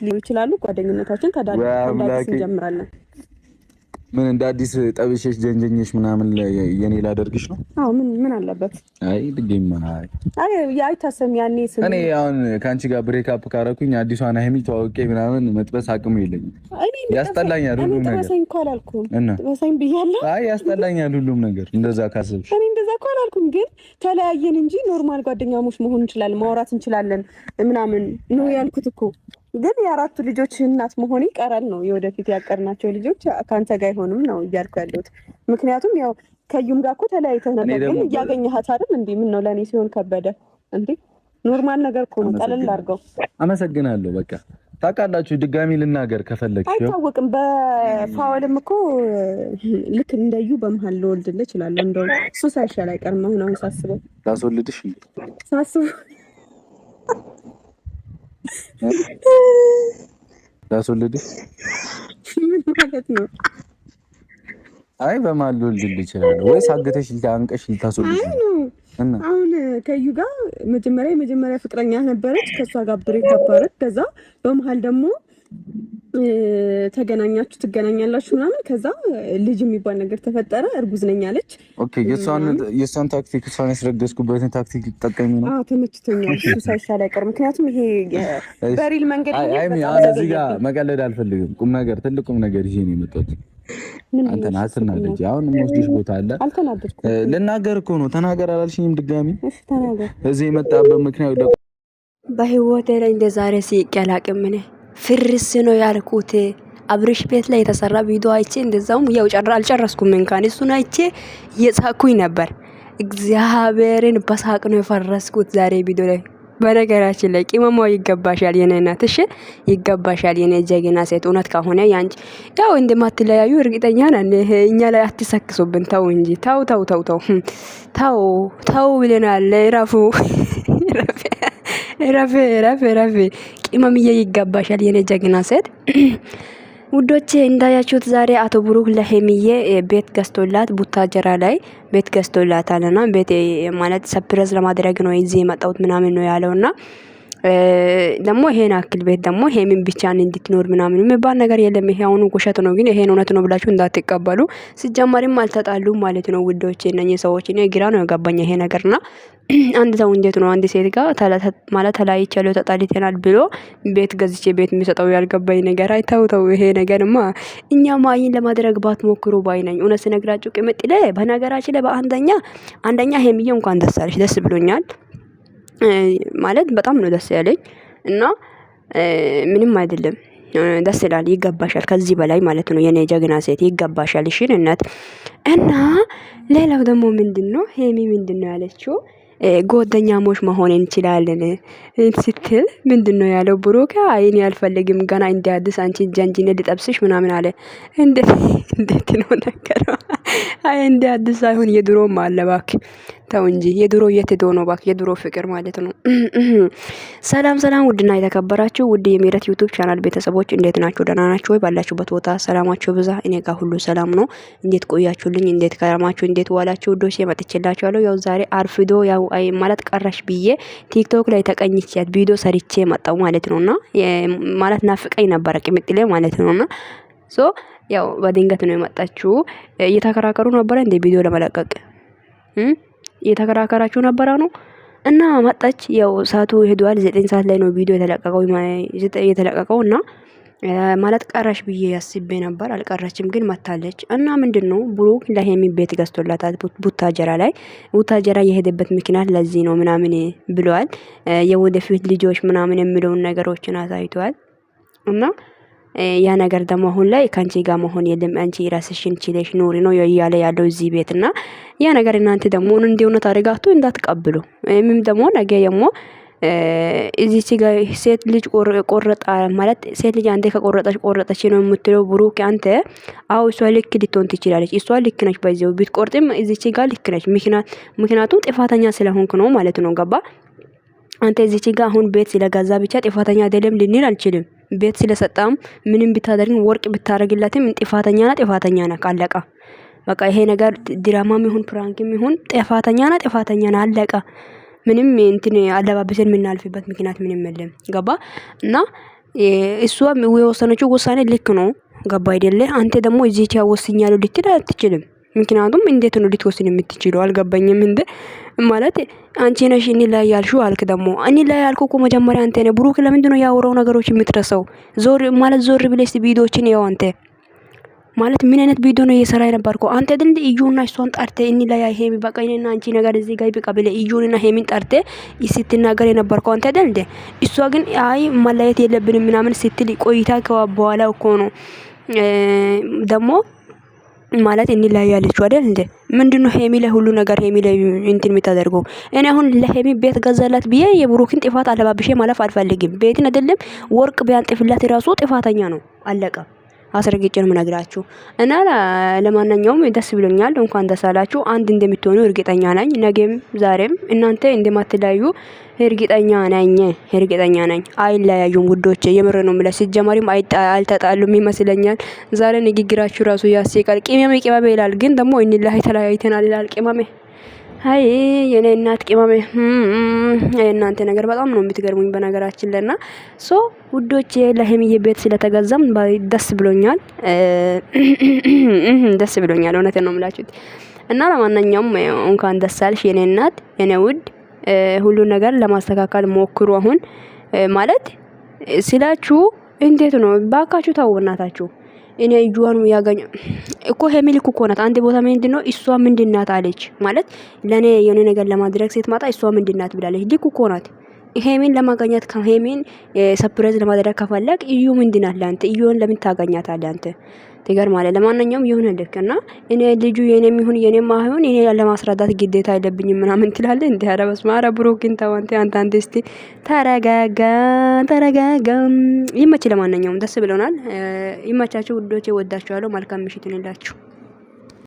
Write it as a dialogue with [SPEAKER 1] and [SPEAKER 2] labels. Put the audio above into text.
[SPEAKER 1] ሊሆን ይችላሉ። ጓደኝነታችን ከዳዲስ እንጀምራለን።
[SPEAKER 2] ምን እንደ አዲስ ጠብሼሽ ጀንጀኝሽ ምናምን የኔ ላደርግሽ ነው?
[SPEAKER 1] አዎ ምን አለበት?
[SPEAKER 2] አይ ድግም
[SPEAKER 1] አይ አይታሰም ያኔ
[SPEAKER 2] እኔ አሁን ካንቺ ጋር ብሬክ አፕ ካረኩኝ አዲሷን ሀይሚ ተዋውቄ ምናምን መጥበስ አቅሙ የለኝም። ያስጠላኛል ሁሉም ነገር።
[SPEAKER 1] ተበሳኝ እኮ አላልኩም። ተበሳኝ ብያለሁ።
[SPEAKER 2] አይ ያስጠላኛል ሁሉም ነገር። እንደዛ ካሰብሽ
[SPEAKER 1] እኔ እንደዛ እኮ አላልኩም፣ ግን ተለያየን እንጂ ኖርማል ጓደኛሞች መሆን እንችላለን፣ ማውራት እንችላለን ምናምን ነው ያልኩት እኮ። ግን የአራቱ ልጆች እናት መሆን ይቀራል ነው የወደፊት ያቀርናቸው ልጆች ከአንተ ጋር አይሆንም ነው እያልኩ ያለሁት። ምክንያቱም ያው ከዩም ጋር እኮ ተለያይተህ ነበር፣ ግን እያገኘሃት አይደል እንዴ? ምን ነው ለእኔ ሲሆን ከበደ እንዴ? ኖርማል ነገር እኮ ነው። ቀለል አድርገው። አመሰግናለሁ።
[SPEAKER 2] በቃ ታውቃላችሁ፣ ድጋሚ ልናገር ከፈለግሽ
[SPEAKER 1] አይታወቅም። በፋወልም እኮ ልክ እንደዩ በመሀል ልወልድልህ እችላለሁ። እንደው እሱ ሳይሻል አይቀርም። አሁን ሳስበው
[SPEAKER 2] ላስወልድሽ
[SPEAKER 1] ሳስበው
[SPEAKER 2] ላስወልድሽ
[SPEAKER 1] ምን ማለት ነው?
[SPEAKER 2] አይ በመሀል ልወልድልህ እችላለሁ ወይስ አግተሽ አንቀሽ ልታስወልድሽ ነው?
[SPEAKER 1] አሁን ከዩ ጋር የመጀመሪያ ፍቅረኛ ነበረች። ከሷ ጋር ብሬክ አባረክ። ከዛ በመሀል ደግሞ ትገናኛላችሁ ምናምን። ከዛ ልጅ የሚባል ነገር ተፈጠረ። እርጉዝ ነኝ አለች።
[SPEAKER 2] ኦኬ የሷን ታክቲክ እሷን ያስረገዝኩበትን ታክቲክ ተጠቀሚ ነው።
[SPEAKER 1] አዎ ተመችቶኛል። እሱ ሳይሻል አይቀርም። ምክንያቱም ይሄ በሪል መንገድ
[SPEAKER 2] እዚህ ጋር መቀለድ አልፈልግም። ቁም ነገር ትልቅ ቁም ነገር ይሄ ነው የመጣሁት። አንተና አትናደጂ። አሁን የምወስድሽ ቦታ አለ። ልናገር እኮ ነው። ተናገር አላልሽኝም? ድጋሚ እዚህ የመጣበት ምክንያት
[SPEAKER 3] በህይወቴ ላይ እንደ ዛሬ ሲቀላቅም እኔ ፍርስ ነው ያልኩት። አብርሽ ቤት ላይ የተሰራ ቪዲዮ አይቼ እንደዛውም ያው አልጨረስኩም እንኳን እሱን አይቼ እየሳኩኝ ነበር። እግዚአብሔርን በሳቅ ነው የፈረስኩት ዛሬ ቪዲዮ ላይ። በነገራችን ላይ ቅመሟ ይገባሻል የኔ እናት፣ እሺ ይገባሻል የኔ ጀግና ሴት። እውነት ከሆነ ያንቺ ያው እንደማትለያዩ እርግጠኛ ነን። እኛ ላይ አትሰክሱብን። ተው እንጂ ተው ተው ተው ተው ተው ተው ብለናል። ረፉ ረፍ ቅመምዬ ይገባሻል የኔ ጀግና ሴት። ውዶቼ እንዳያችሁት ዛሬ አቶ ብሩክ ለሄሚዬ ቤት ገዝቶላት ቡታጀራ ላይ ቤት ገዝቶላታልና ቤት ማለት ሰፕረዝ ለማድረግ ነው እዚህ የመጣሁት ምናምን ነው ያለውና ደግሞ ይሄን አክል ቤት ደግሞ ሄሚን ብቻን እንድትኖር ምናምን የሚባል ነገር የለም። ይሄ አሁን ውሸት ነው፣ ግን ይሄን እውነት ነው ብላችሁ እንዳትቀበሉ። ሲጀመርም አልተጣሉም ማለት ነው ውዶቼ። እነኚህ ሰዎች እኔ ግራ ነው የገባኝ ይሄ ነገርና አንድ ሰው እንዴት ነው አንድ ሴት ጋር ማለት ተለያይቻለሁ ተጣልተናል ብሎ ቤት ገዝቼ ቤት የሚሰጠው ያልገባኝ ነገር። አይታውተው ይሄ ነገርማ እኛ ማይን ለማድረግ ባትሞክሩ ባይ ነኝ። እውነት ስነግራችሁ ቅምጥሌ በነገራችን ላይ አንደኛ ሄሚዬ እንኳን ደስ አለሽ፣ ደስ ብሎኛል ማለት በጣም ነው ደስ ያለኝ እና ምንም አይደለም፣ ደስ ይላል። ይገባሻል ከዚህ በላይ ማለት ነው የኔ ጀግና ሴት ይገባሻል። እሺ እናት እና ሌላው ደግሞ ምንድነው ሄሚ ምንድነው ያለችው? ጓደኛሞች መሆን እንችላለን ስትል ምንድነው ያለው ብሩክ? አይኔ አልፈልግም ገና እንደ አዲስ አንቺ ጀንጂኔ ልጠብስሽ ምናምን አለ። እንዴት ነው ነገር? አይ እንደ አዲስ ሳይሆን የድሮ ማለባክ ተው እንጂ የድሮ የት ሄዶ ነው ባክ? የድሮ ፍቅር ማለት ነው። ሰላም ውድና የተከበራችሁ ውድ የሜረት ዩቲዩብ ቻናል ቤተሰቦች እንዴት ናችሁ? ደህና ናችሁ ወይ? ባላችሁበት ቦታ ሰላማችሁ ብዛ። እኔ ጋር ሁሉ ሰላም ነው። እንዴት ቆያችሁልኝ? እንዴት ከረማችሁ? እንዴት ዋላችሁ? ውዶች መጥቼላችኋለሁ። ያው ዛሬ አርፍዶ ያው አይ ማለት ቀረሽ ብዬ ቲክቶክ ላይ ተቀኝቻት ቪዲዮ ሰርቼ መጣው ማለት ነውና ማለት ናፍቀኝ ነበር ቅምጥሌ ማለት ነውና ያው በድንገት ነው የመጣችው። እየተከራከሩ ነበር እንደ ቪዲዮ ለመለቀቅ እየተከራከራችሁ ነበር ነው እና መጣች። ያው ሰዓቱ ሄዷል። 9 ሰዓት ላይ ነው ቪዲዮ የተለቀቀው እና ማለት ቀረሽ ብዬ ያስቤ ነበር። አልቀረችም ግን መታለች። እና ምንድነው ብሩክ ለሄሚ ቤት ገዝቶላታል ቡታጀራ የሄደበት ምክንያት ለዚህ ነው ምናምን ብለዋል። የወደፊት ልጆች ምናምን የሚለውን ነገሮችን አሳይቷል እና ያ ነገር ደግሞ አሁን ላይ ካንቺ ጋር መሆን የለም አንቺ ራስሽን ችለሽ ኑሪ ነው እያለ ያለው እዚህ ቤት እና ያ ነገር እናንተ ደግሞ እንደሆነ ታሪጋችሁ እንዳትቀበሉ። ምንም ደግሞ ነገ ደግሞ እዚህ ጋር ሴት ልጅ ቆረጣ ማለት ሴት ልጅ አንዴ ከቆረጠች ነው የምትለው ብሩክ አንተ። አው እሷ ልክ ልትሆን ትችላለች። እሷ ልክ ነች። በዚሁ ብትቆርጥም እዚህ ጋር ልክ ነች። ምክንያቱም ጥፋተኛ ስለሆንክ ነው ማለት ነው። ገባ? አንተ እዚህ ጋር አሁን ቤት ስለጋዛ ብቻ ጥፋተኛ አይደለም ልንል አልችልም። ቤት ስለሰጣም ምንም ብታደርግም ወርቅ ብታረግላትም ጥፋተኛ ነህ አለቃ። በቃ ይሄ ነገር ድራማም ይሁን ፕራንክም ይሁን ጥፋተኛ ነህ አለቃ። ምንም እንትን አለባበስን የምናልፍበት ምክንያት ምንም የለም። ገባ? እና እሷ የወሰነችው ውሳኔ ልክ ነው። ገባ አይደለ? አንተ ደግሞ እዚህ ወስኛለሁ ልትል አትችልም። ምክንያቱም እንዴት ነው ልትወስን የምትችለው? አልገባኝም። እንደ ማለት አንቺ ነሽ እኔ ላይ ያልሽው አልክ። ደግሞ እኔ ላይ ያልኩ እኮ መጀመሪያ አንተ ነህ። ብሩክ ለምንድን ነው ያወራው ነገሮች የምትረሳው? ዞር ብለሽ ቪዲዮችን ያው አንተ ማለት ምን አይነት ቪዲዮ ነው እየሰራ የነበርከው? አንተ አይደል እዩና እሷን ጠርተ እኒ ላይ ሄሚ በቃ እኔና አንቺ ነገር እዚህ ጋር ይብቃ ብለህ እዩንና ሄሚን ጠርተ ስትናገር የነበርከው አንተ አይደል እንዴ? እሷ ግን አይ ማለየት የለብንም ምናምን ስትል ቆይታ በኋላ እኮ ነው ደግሞ ማለት እኒ ላይ ያለችው አይደል እንዴ? ምንድነው ሄሚ ላይ ሁሉ ነገር ሄሚ ላይ እንትን የምታደርገው? እኔ አሁን ለሄሚ ቤት ገዛላት ብዬ የብሩክን ጥፋት አለባብሼ ማለፍ አልፈልግም። ቤትን አይደለም ወርቅ ቢያንጥፍላት ራሱ ጥፋተኛ ነው። አለቀ። አስረግጬ ነው የምነግራችሁ። እና ለማንኛውም ደስ ብሎኛል። እንኳን ደስ አላችሁ። አንድ እንደምትሆኑ እርግጠኛ ነኝ። ነገም ዛሬም እናንተ እንደማትለያዩ እርግጠኛ ነኝ። አይለያዩም ውዶቼ፣ የምር ነው የምለው። ሲጀመሪም አልተጣሉም ይመስለኛል። ዛሬ ንግግራችሁ ራሱ ያስቃል። ቅመሜ ይላል፣ ግን ደግሞ እንላህ ተለያይተናል ይላል ቅመሜ። አይ የኔ እናት ቅመሜ፣ እናንተ ነገር በጣም ነው የምትገርሙኝ በነገራችን ለና ሶ ውዶቼ፣ ለሄሚዬ ቤት ስለተገዛም ደስ ብሎኛል። ደስ ብሎኛል። እውነቴን ነው የምላችሁት። እና ለማንኛውም እንኳን ደስ አለሽ የኔ እናት፣ የኔ ውድ። ሁሉ ነገር ለማስተካከል ሞክሩ። አሁን ማለት ስላችሁ እንዴት ነው ባካችሁ ታው እናታችሁ እኔ እጁዋን ያገኘ እኮ ሄሚ ልክ እኮ ናት። አንድ ቦታ ምንድነው እሷ ምንድናት አለች ማለት ለኔ የሆነ ነገር ለማድረግ ስትመጣ እሷ ምንድናት ብላለች። ልክ እኮ ናት። ሄሚን ለማገኘት ከሄሚን ሰርፕራይዝ ለማድረግ ከፈለክ እዩ ምንድናት ለአንተ? እዩን ለምን ታገኛታለህ አንተ? ትገርማለህ። ለማንኛውም ይሁን ልክና እኔ ልጁ የኔም ይሁን የኔም አይሁን እኔ ለማስረዳት ግዴታ አይደብኝም ምናምን ትላለህ እንዴ? ኧረ በስመ አብ ብሩክን ተው አንተ እስቲ ተረጋጋ። ይመች። ለማንኛውም ደስ ብሎናል። ይመቻችሁ ውዶቼ፣ ወዳችኋለሁ። መልካም ምሽት ይሁንላችሁ።